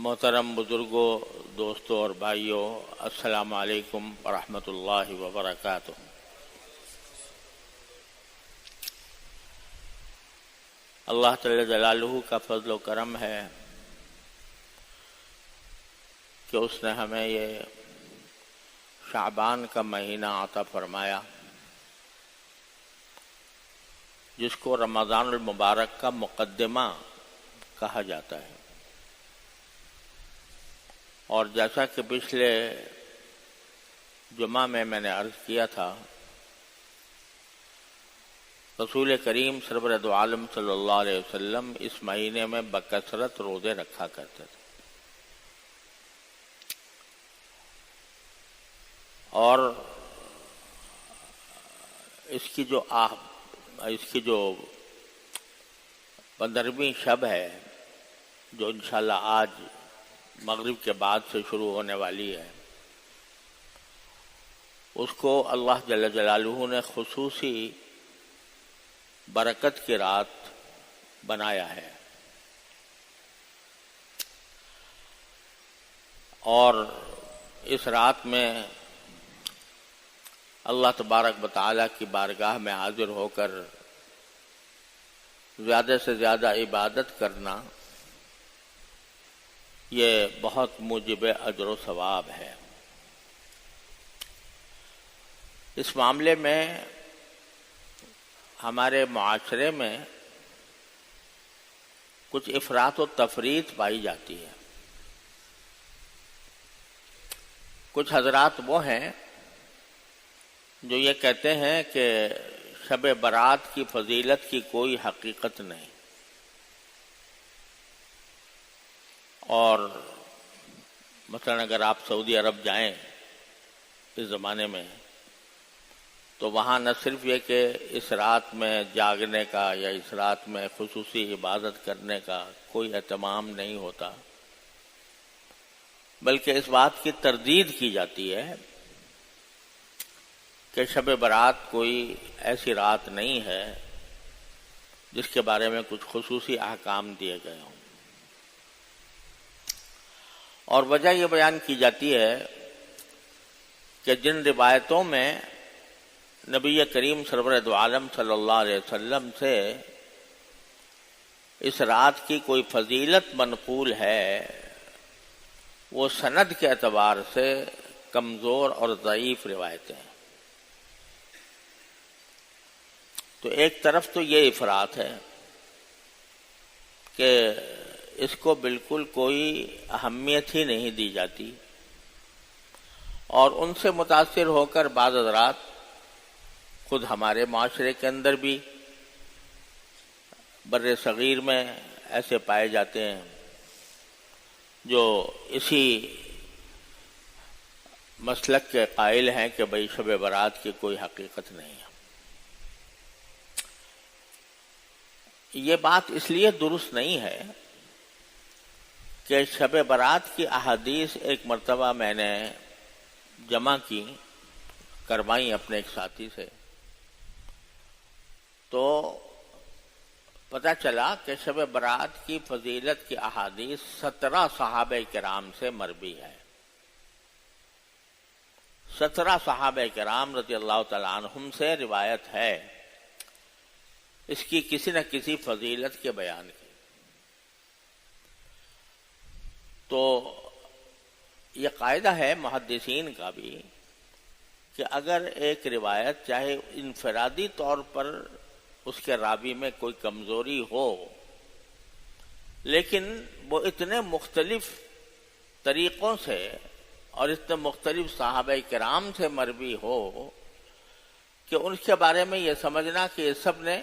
محترم بزرگوں، دوستوں اور بھائیوں، السلام علیکم ورحمۃ اللہ وبرکاتہ۔ اللہ تعالی جلالہ کا فضل و کرم ہے کہ اس نے ہمیں یہ شعبان کا مہینہ عطا فرمایا، جس کو رمضان المبارک کا مقدمہ کہا جاتا ہے۔ اور جیسا کہ پچھلے جمعہ میں نے عرض کیا تھا، رسول کریم سرور دو عالم صلی اللہ علیہ وسلم اس مہینے میں بکثرت روزے رکھا کرتے تھے، اور اس کی جو 15ویں شب ہے، جو انشاءاللہ آج مغرب کے بعد سے شروع ہونے والی ہے، اس کو اللہ جل جلالہ نے خصوصی برکت کی رات بنایا ہے۔ اور اس رات میں اللہ تبارک و تعالیٰ کی بارگاہ میں حاضر ہو کر زیادہ سے زیادہ عبادت کرنا، یہ بہت موجب اجر و ثواب ہے۔ اس معاملے میں ہمارے معاشرے میں کچھ افراط و تفریط پائی جاتی ہے۔ کچھ حضرات وہ ہیں جو یہ کہتے ہیں کہ شب برات کی فضیلت کی کوئی حقیقت نہیں، اور مثلا اگر آپ سعودی عرب جائیں اس زمانے میں، تو وہاں نہ صرف یہ کہ اس رات میں جاگنے کا یا اس رات میں خصوصی عبادت کرنے کا کوئی اہتمام نہیں ہوتا، بلکہ اس بات کی تردید کی جاتی ہے کہ شب برات کوئی ایسی رات نہیں ہے جس کے بارے میں کچھ خصوصی احکام دیے گئے ہوں۔ اور وجہ یہ بیان کی جاتی ہے کہ جن روایتوں میں نبی کریم سرور دو عالم صلی اللہ علیہ وسلم سے اس رات کی کوئی فضیلت منقول ہے، وہ سند کے اعتبار سے کمزور اور ضعیف روایتیں ہیں۔ تو ایک طرف تو یہ افراط ہے کہ اس کو بالکل کوئی اہمیت ہی نہیں دی جاتی، اور ان سے متاثر ہو کر بعض حضرات خود ہمارے معاشرے کے اندر بھی بر صغیر میں ایسے پائے جاتے ہیں جو اسی مسلک کے قائل ہیں کہ بھئی شب برات کی کوئی حقیقت نہیں ہے۔ یہ بات اس لیے درست نہیں ہے کہ شب برات کی احادیث ایک مرتبہ میں نے جمع کروائی اپنے ایک ساتھی سے، تو پتہ چلا کہ شب برات کی فضیلت کی احادیث 17 صحابہ کرام سے مروی ہے۔ 17 صحابہ کرام رضی اللہ تعالیٰ عنہم سے روایت ہے اس کی کسی نہ کسی فضیلت کے بیان کی۔ تو یہ قاعدہ ہے محدثین کا بھی کہ اگر ایک روایت چاہے انفرادی طور پر اس کے راوی میں کوئی کمزوری ہو، لیکن وہ اتنے مختلف طریقوں سے اور اتنے مختلف صحابہ کرام سے مروی ہو کہ ان کے بارے میں یہ سمجھنا کہ یہ سب نے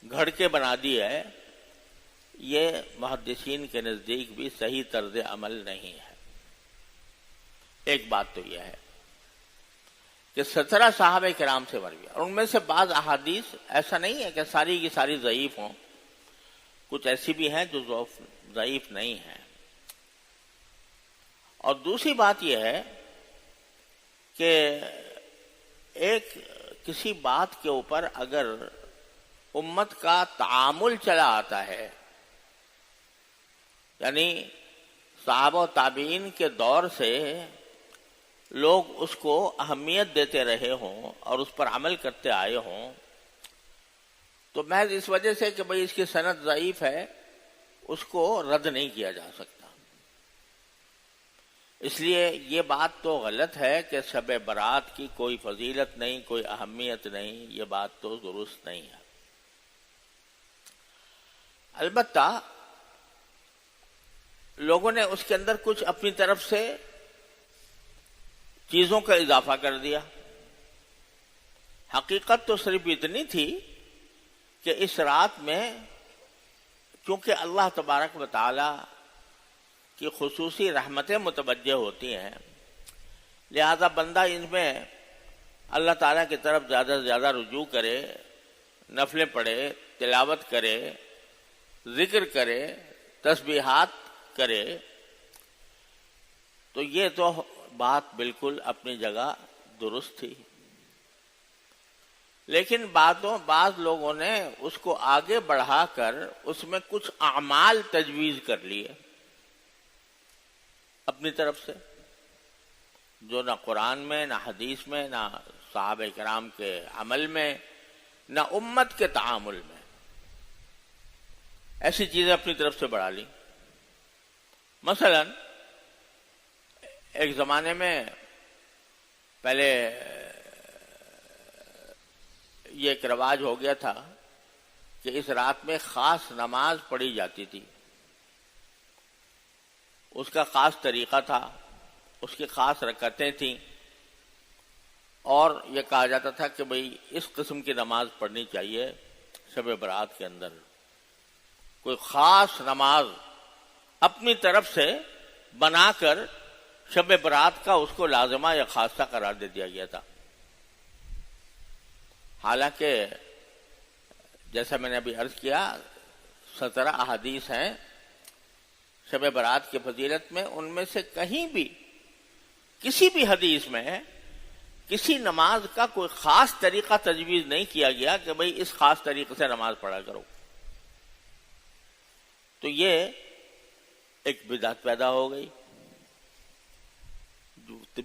گھڑ کے بنا دی ہے، یہ محدثین کے نزدیک بھی صحیح طرز عمل نہیں ہے۔ ایک بات تو یہ ہے کہ 17 صحابہ کرام سے مروی، اور ان میں سے بعض احادیث ایسا نہیں ہے کہ ساری کی ساری ضعیف ہوں، کچھ ایسی بھی ہیں جو ضعیف نہیں ہیں۔ اور دوسری بات یہ ہے کہ ایک کسی بات کے اوپر اگر امت کا تعامل چلا آتا ہے، یعنی صحابہ و تابعین کے دور سے لوگ اس کو اہمیت دیتے رہے ہوں اور اس پر عمل کرتے آئے ہوں، تو محض اس وجہ سے کہ بھئی اس کی سند ضعیف ہے اس کو رد نہیں کیا جا سکتا۔ اس لیے یہ بات تو غلط ہے کہ شب برات کی کوئی فضیلت نہیں، کوئی اہمیت نہیں، یہ بات تو درست نہیں ہے۔ البتہ لوگوں نے اس کے اندر کچھ اپنی طرف سے چیزوں کا اضافہ کر دیا۔ حقیقت تو صرف اتنی تھی کہ اس رات میں چونکہ اللہ تبارک و تعالی کی خصوصی رحمتیں متوجہ ہوتی ہیں، لہذا بندہ ان میں اللہ تعالیٰ کی طرف زیادہ سے زیادہ رجوع کرے، نفلیں پڑھے، تلاوت کرے، ذکر کرے، تسبیحات کرے، تو یہ تو بات بالکل اپنی جگہ درست تھی۔ لیکن بعض لوگوں نے اس کو آگے بڑھا کر اس میں کچھ اعمال تجویز کر لیے اپنی طرف سے، جو نہ قرآن میں، نہ حدیث میں، نہ صحابہ کرام کے عمل میں، نہ امت کے تعامل میں، ایسی چیزیں اپنی طرف سے بڑھا لی۔ مثلا ایک زمانے میں پہلے یہ ایک رواج ہو گیا تھا کہ اس رات میں خاص نماز پڑھی جاتی تھی، اس کا خاص طریقہ تھا، اس کی خاص رکعتیں تھیں، اور یہ کہا جاتا تھا کہ بھئی اس قسم کی نماز پڑھنی چاہیے شب برات کے اندر۔ کوئی خاص نماز اپنی طرف سے بنا کر شب برات کا اس کو لازمہ یا خاصہ قرار دے دیا گیا تھا۔ حالانکہ جیسا میں نے ابھی عرض کیا 17 احادیث ہیں شب برات کی فضیلت میں، ان میں سے کہیں بھی کسی بھی حدیث میں کسی نماز کا کوئی خاص طریقہ تجویز نہیں کیا گیا کہ بھئی اس خاص طریقے سے نماز پڑھا کرو۔ تو یہ ایک بدعت پیدا ہو گئی۔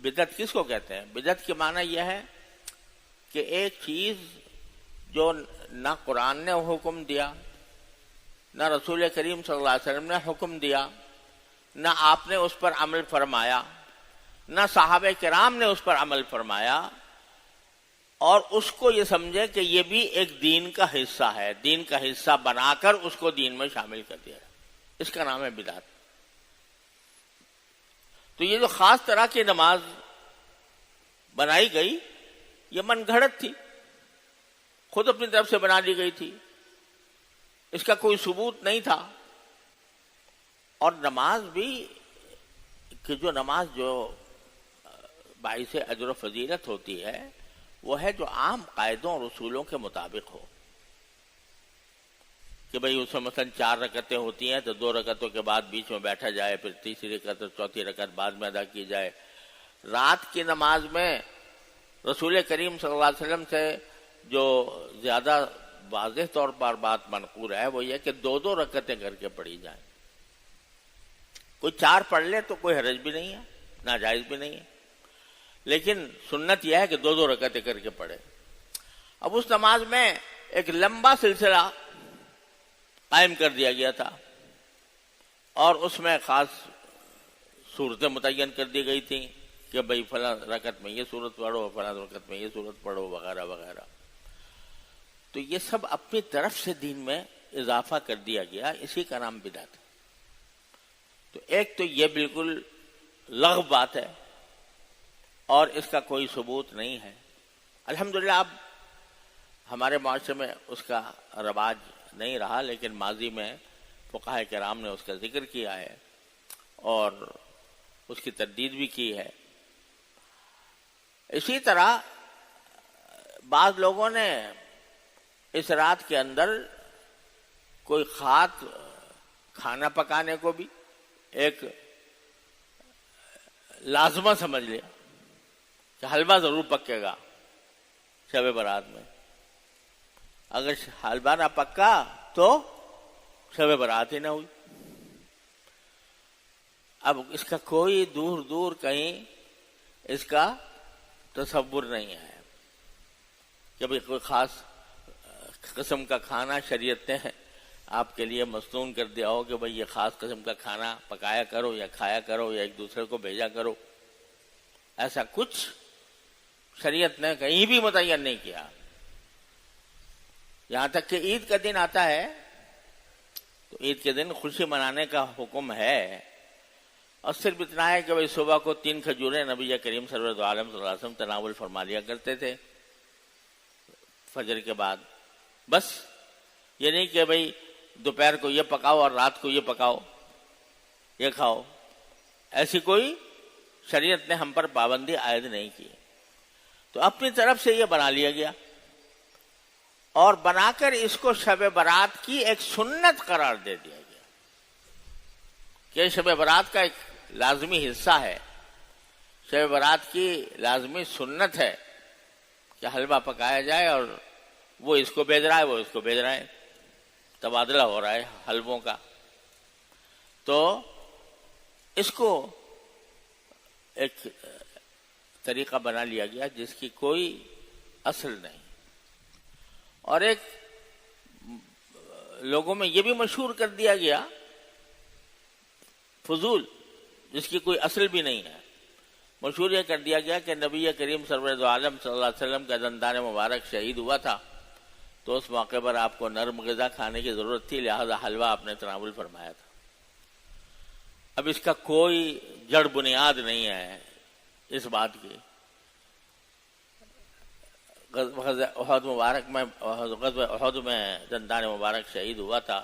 بدعت کس کو کہتے ہیں؟ بدعت کے معنی یہ ہے کہ ایک چیز جو نہ قرآن نے حکم دیا، نہ رسول کریم صلی اللہ علیہ وسلم نے حکم دیا، نہ آپ نے اس پر عمل فرمایا، نہ صحابہ کرام نے اس پر عمل فرمایا، اور اس کو یہ سمجھے کہ یہ بھی ایک دین کا حصہ ہے، دین کا حصہ بنا کر اس کو دین میں شامل کر دیا، اس کا نام ہے بدعت۔ تو یہ جو خاص طرح کی نماز بنائی گئی یہ من گھڑت تھی، خود اپنی طرف سے بنا لی گئی تھی، اس کا کوئی ثبوت نہیں تھا۔ اور نماز بھی کہ جو نماز جو باعث اجر و فضیلت ہوتی ہے وہ ہے جو عام قاعدوں اور اصولوں کے مطابق ہو، کہ بھئی اس میں مثلا 4 رکعتیں ہوتی ہیں تو 2 رکعتوں کے بعد بیچ میں بیٹھا جائے، پھر تیسری رکعت اور چوتھی رکعت بعد میں ادا کی جائے۔ رات کی نماز میں رسول کریم صلی اللہ علیہ وسلم سے جو زیادہ واضح طور پر بات منقول ہے وہ یہ کہ 2 رکعتیں کر کے پڑھی جائیں۔ کوئی 4 پڑھ لے تو کوئی حرج بھی نہیں ہے، ناجائز بھی نہیں ہے، لیکن سنت یہ ہے کہ 2 رکعتیں کر کے پڑھے۔ اب اس نماز میں ایک لمبا سلسلہ قائم کر دیا گیا تھا، اور اس میں خاص صورتیں متعین کر دی گئی تھیں کہ بھئی فلاں رکعت میں یہ صورت پڑھو، فلاں رکعت میں یہ صورت پڑھو، وغیرہ وغیرہ۔ تو یہ سب اپنی طرف سے دین میں اضافہ کر دیا گیا، اسی کا نام بدعت ہے۔ تو ایک تو یہ بالکل لغو بات ہے اور اس کا کوئی ثبوت نہیں ہے۔ الحمدللہ اب ہمارے معاشرے میں اس کا رواج نہیں رہا، لیکن ماضی میں فقہاء کرام نے اس کا ذکر کیا ہے اور اس کی تردید بھی کی ہے۔ اسی طرح بعض لوگوں نے اس رات کے اندر کوئی خاص کھانا پکانے کو بھی ایک لازمہ سمجھ لیا کہ حلوہ ضرور پکے گا شب برات میں، اگر حلوہ نہ پکا تو شب برات ہی نہ ہوئی۔ اب اس کا کوئی دور دور کہیں اس کا تصور نہیں ہے کہ بھئی کوئی خاص قسم کا کھانا شریعت نے آپ کے لیے مصنون کر دیا ہو کہ بھئی یہ خاص قسم کا کھانا پکایا کرو یا کھایا کرو یا ایک دوسرے کو بھیجا کرو. ایسا کچھ شریعت نے کہیں بھی متعین نہیں کیا. یہاں تک کہ عید کا دن آتا ہے تو عید کے دن خوشی منانے کا حکم ہے، اور صرف اتنا ہے کہ بھئی صبح کو 3 کھجوریں نبی کریم صلی اللہ علیہ وسلم تناول فرما لیا کرتے تھے فجر کے بعد. بس یہ نہیں کہ بھئی دوپہر کو یہ پکاؤ اور رات کو یہ پکاؤ یہ کھاؤ. ایسی کوئی شریعت نے ہم پر پابندی عائد نہیں کی. تو اپنی طرف سے یہ بنا لیا گیا، اور بنا کر اس کو شب برات کی ایک سنت قرار دے دیا گیا کہ شب برات کا ایک لازمی حصہ ہے، شب برات کی لازمی سنت ہے کہ حلوہ پکایا جائے، اور وہ اس کو بھیج رہا ہے وہ اس کو بھیج رہا ہے، تبادلہ ہو رہا ہے حلووں کا. تو اس کو ایک طریقہ بنا لیا گیا جس کی کوئی اصل نہیں. اور ایک لوگوں میں یہ بھی مشہور کر دیا گیا فضول، جس کی کوئی اصل بھی نہیں ہے. مشہور یہ کر دیا گیا کہ نبی کریم سرور عالم صلی اللہ علیہ وسلم کا دندان مبارک شہید ہوا تھا تو اس موقع پر آپ کو نرم غذا کھانے کی ضرورت تھی، لہذا حلوہ آپ نے تناول فرمایا تھا. اب اس کا کوئی جڑ بنیاد نہیں ہے اس بات کی. غزوہ احد مبارک میں غزوہ احد میں دندان مبارک شہید ہوا تھا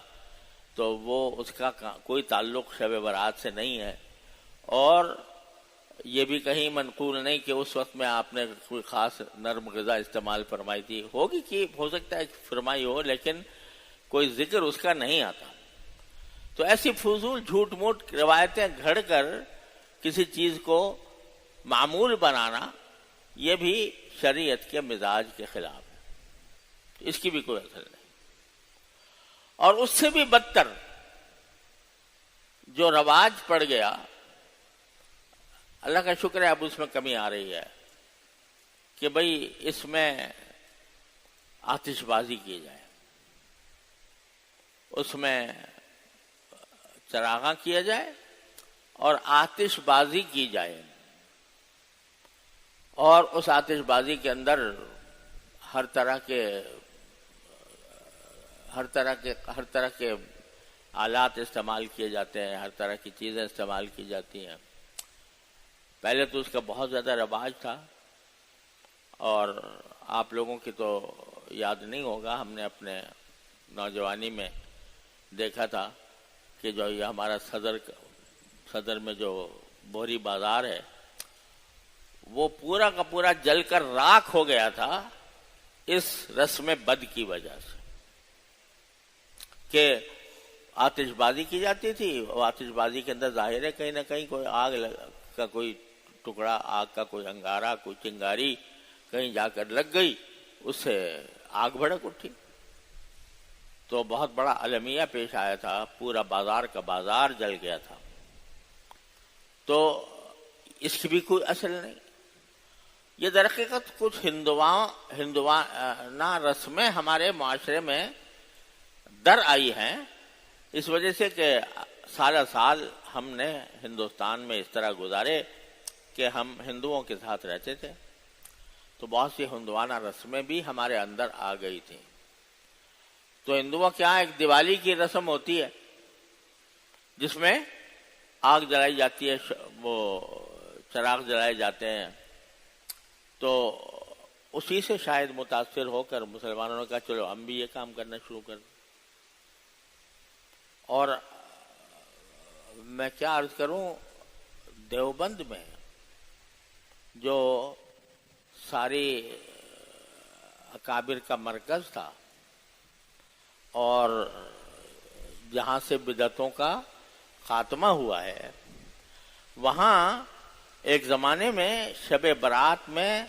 تو وہ اس کا کوئی تعلق شب برات سے نہیں ہے، اور یہ بھی کہیں منقول نہیں کہ اس وقت میں آپ نے کوئی خاص نرم غذا استعمال فرمائی تھی. ہوگی کہ ہو سکتا ہے فرمائی ہو، لیکن کوئی ذکر اس کا نہیں آتا. تو ایسی فضول جھوٹ موٹ روایتیں گھڑ کر کسی چیز کو معمول بنانا یہ بھی شریعت کے مزاج کے خلاف ہے، اس کی بھی کوئی اثر نہیں. اور اس سے بھی بدتر جو رواج پڑ گیا، اللہ کا شکر ہے اب اس میں کمی آ رہی ہے کہ بھئی اس میں آتش بازی کی جائے، اس میں چراغاں کیا جائے اور آتش بازی کی جائے، اور اس آتش بازی کے اندر ہر طرح کے آلات استعمال کیے جاتے ہیں، ہر طرح کی چیزیں استعمال کی جاتی ہیں. پہلے تو اس کا بہت زیادہ رواج تھا، اور آپ لوگوں کی تو یاد نہیں ہوگا، ہم نے اپنے نوجوانی میں دیکھا تھا کہ جو یہ ہمارا صدر میں جو بوہری بازار ہے وہ پورا کا پورا جل کر راکھ ہو گیا تھا اس رسم بد کی وجہ سے کہ آتش بازی کی جاتی تھی. اور آتش بازی کے اندر ظاہر ہے کہیں نہ کہیں کوئی آگ کا کوئی ٹکڑا، آگ کا کوئی انگارہ، کوئی چنگاری کہیں جا کر لگ گئی، اس سے آگ بھڑک اٹھی تو بہت بڑا المیہ پیش آیا تھا، پورا بازار کا بازار جل گیا تھا. تو اس کی بھی کوئی اصل نہیں. یہ در حقیقت کچھ ہندوانہ رسمیں ہمارے معاشرے میں در آئی ہیں، اس وجہ سے کہ سالہ سال ہم نے ہندوستان میں اس طرح گزارے کہ ہم ہندوؤں کے ساتھ رہتے تھے، تو بہت سی ہندوانہ رسمیں بھی ہمارے اندر آ گئی تھیں. تو ہندوؤں کے یہاں ایک دیوالی کی رسم ہوتی ہے جس میں آگ جلائی جاتی ہے، وہ چراغ جلائے جاتے ہیں. تو اسی سے شاید متاثر ہو کر مسلمانوں نے کہا چلو ہم بھی یہ کام کرنا شروع کر دیں. اور میں کیا عرض کروں، دیوبند میں جو ساری اکابر کا مرکز تھا اور جہاں سے بدعتوں کا خاتمہ ہوا ہے، وہاں ایک زمانے میں شب برات میں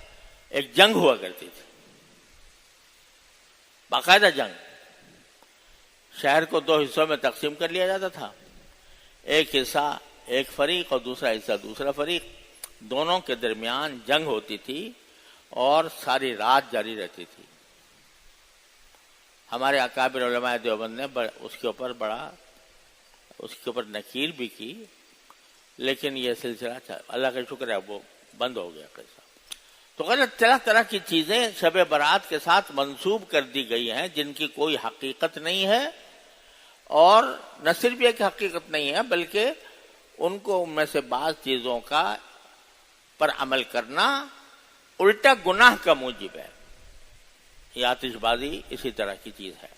ایک جنگ ہوا کرتی تھی، باقاعدہ جنگ. شہر کو 2 حصوں میں تقسیم کر لیا جاتا تھا. ایک حصہ ایک فریق اور دوسرا حصہ دوسرا فریق، دونوں کے درمیان جنگ ہوتی تھی اور ساری رات جاری رہتی تھی۔ ہمارے اکابر علماء دیوبند نے اس کے اوپر نکیر بھی کی، لیکن یہ سلسلہ اللہ کا شکر ہے وہ بند ہو گیا قصہ۔ تو غلط طرح طرح کی چیزیں شب برات کے ساتھ منسوب کر دی گئی ہیں جن کی کوئی حقیقت نہیں ہے، اور نہ صرف یہ کہ حقیقت نہیں ہے بلکہ ان کو ان میں سے بعض چیزوں کا پر عمل کرنا الٹا گناہ کا موجب ہے۔ یہ آتش بازی اسی طرح کی چیز ہے۔